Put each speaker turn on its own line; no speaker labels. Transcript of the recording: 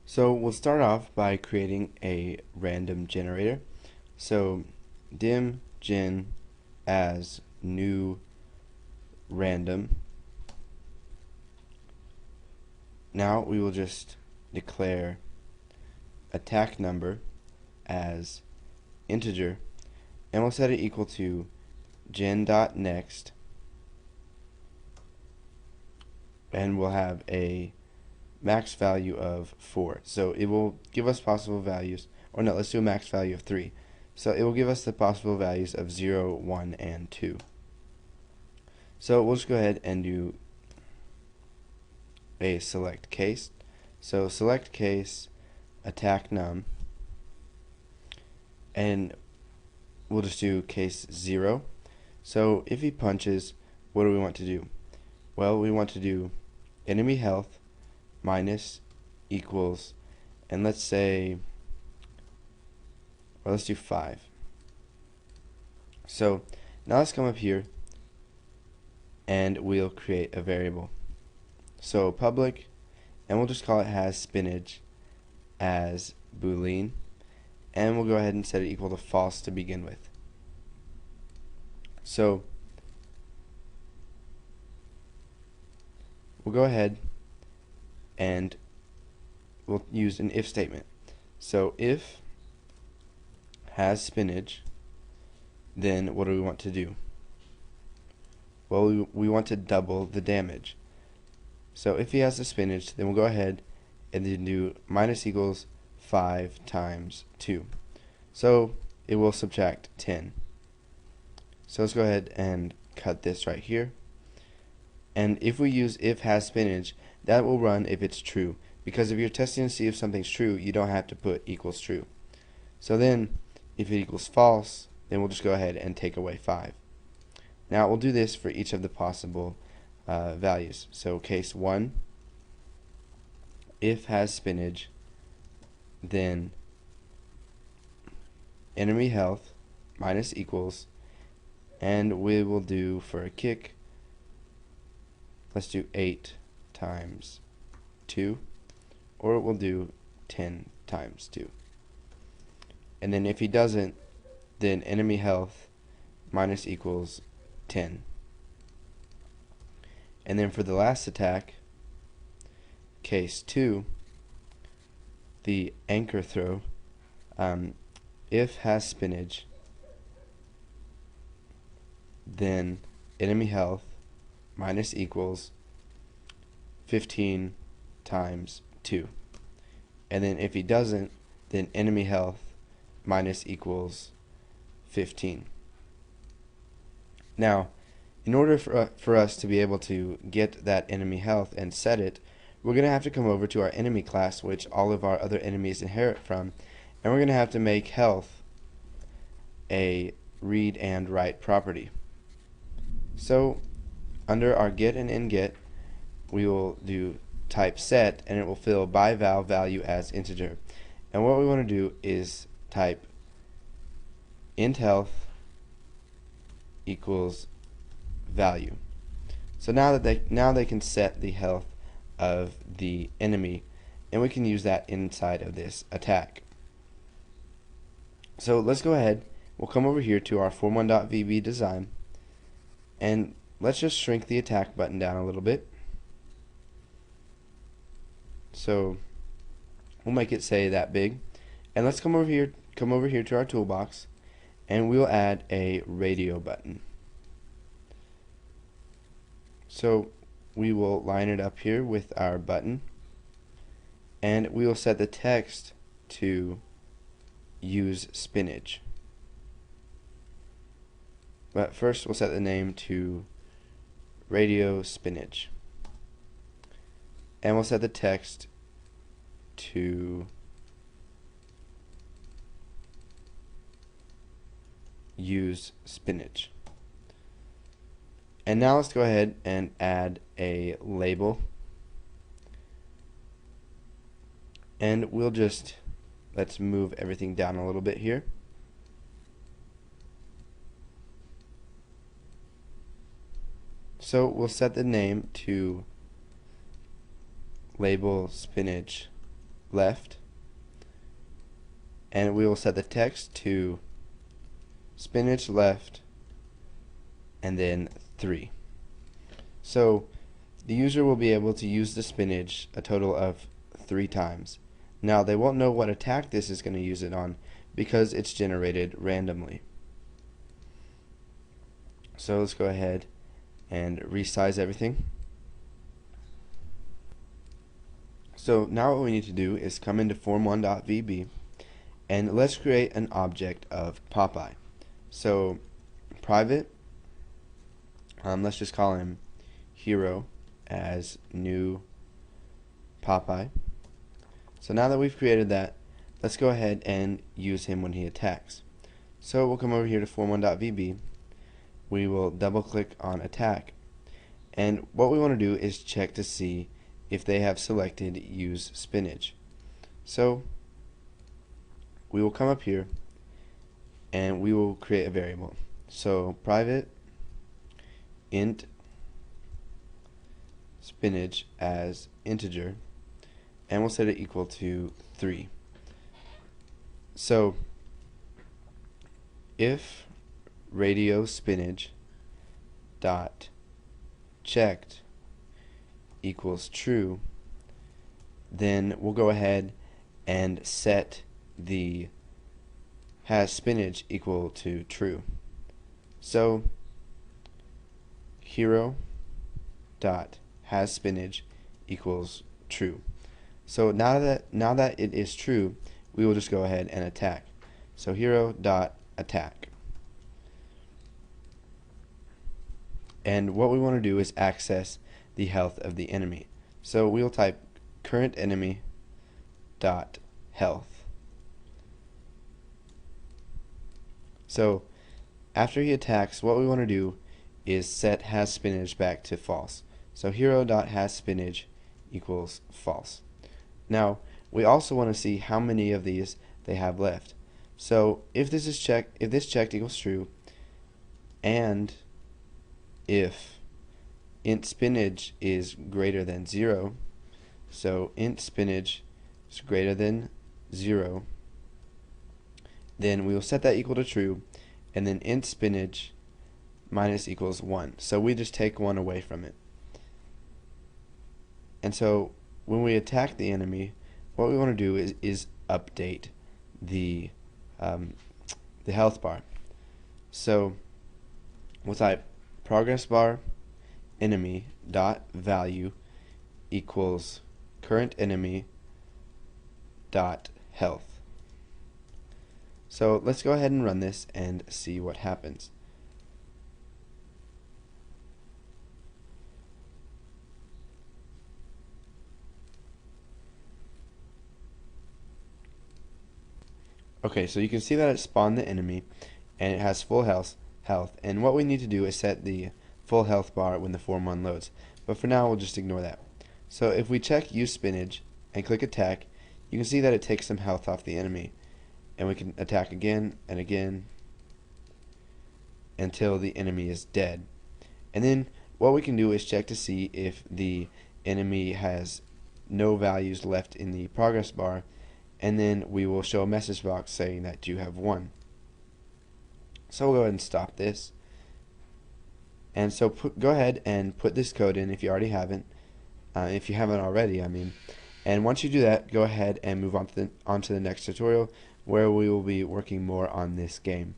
So we'll start off by creating a random generator. So dim gen as new random. Now we will just declare attack number as integer, and we'll set it equal to gen.next, and we'll have a max value of 4. So it will give us possible values, or no, let's do a max value of 3. So it will give us the possible values of 0, 1, and 2. So we'll just go ahead and do a select case. So select case attack num, and we'll just do case 0. So if he punches, what do we want to do? Well, we want to do enemy health minus equals, and let's say, or let's do 5. So now let's come up here and we'll create a variable. So public, and we'll just call it has spinach as boolean, and we'll go ahead and set it equal to false to begin with. So we'll go ahead and we'll use an if statement. So if has spinach, then what do we want to do? Well, we want to double the damage. So if he has the spinach, then we'll go ahead and then do minus equals 5 times 2. So it will subtract 10. So let's go ahead and cut this right here. And if we use if has spinach, that will run if it's true. Because if you're testing to see if something's true, you don't have to put equals true. So then, if it equals false, then we'll just go ahead and take away 5. Now we'll do this for each of the possible values. So case 1, if has spinach, then enemy health minus equals, and we will do for a kick, let's do 8 times 2, or we'll do 10 times 2. And then if he doesn't, then enemy health minus equals 10. And then for the last attack, case 2, the anchor throw, if has spinach, then enemy health minus equals 15 times 2. And then if he doesn't, then enemy health minus equals 15. Now, in order for us to be able to get that enemy health and set it, we're going to have to come over to our enemy class, which all of our other enemies inherit from, and we're going to have to make health a read and write property. So under our get and inget, we will do type set, and it will fill by val value as integer. And what we want to do is type int health equals value. So now they can set the health of the enemy, and we can use that inside of this attack. So let's go ahead. We'll come over here to our form1.vb design, and let's just shrink the attack button down a little bit. So we'll make it say that big, and let's come over here to our toolbox, and we'll add a radio button. So we will line it up here with our button, and we will set the text to use spinach. But first we'll set the name to radio spinach, and we'll set the text to use spinach. And now let's go ahead and add a label, and let's move everything down a little bit here. So we'll set the name to label spinach left, and we will set the text to spinach left and then 3. So the user will be able to use the spinach a total of 3 times. Now they won't know what attack this is going to use it on because it's generated randomly. So let's go ahead and resize everything. So now what we need to do is come into form1.vb and let's create an object of Popeye. So private, let's just call him hero as new Popeye. So now that we've created that, let's go ahead and use him when he attacks. So we'll come over here to form1.vb. We will double click on attack, and what we want to do is check to see if they have selected use spinach. So we will come up here and we will create a variable. So private int spinach as integer, and we'll set it equal to 3. So if radio spinach dot checked equals true, then we'll go ahead and set the has spinach equal to true. So hero dot has spinach equals true. So now that it is true, we will just go ahead and attack. So hero dot attack. And what we want to do is access the health of the enemy. So we'll type current enemy dot health. So after he attacks, what we want to do is set has spinach back to false. So hero dot has spinach equals false. Now we also want to see how many of these they have left. So if this checked equals true, and if int spinach is greater than 0, so int spinach is greater than 0, then we will set that equal to true, and then int spinach minus equals 1. So we just take 1 away from it. And so when we attack the enemy, what we want to do is update the health bar. So we'll type progress bar enemy dot value equals current enemy dot health. So let's go ahead and run this and see what happens. Okay, so you can see that it spawned the enemy and it has full health, and what we need to do is set the full health bar when the form1 loads. But for now we'll just ignore that. So if we check use spinach and click attack, you can see that it takes some health off the enemy, and we can attack again and again until the enemy is dead. And then what we can do is check to see if the enemy has no values left in the progress bar, and then we will show a message box saying that you have won. So we'll go ahead and stop this. And so go ahead and put this code in if you already haven't, if you haven't already, I mean. And once you do that, go ahead and move on to the next tutorial where we will be working more on this game.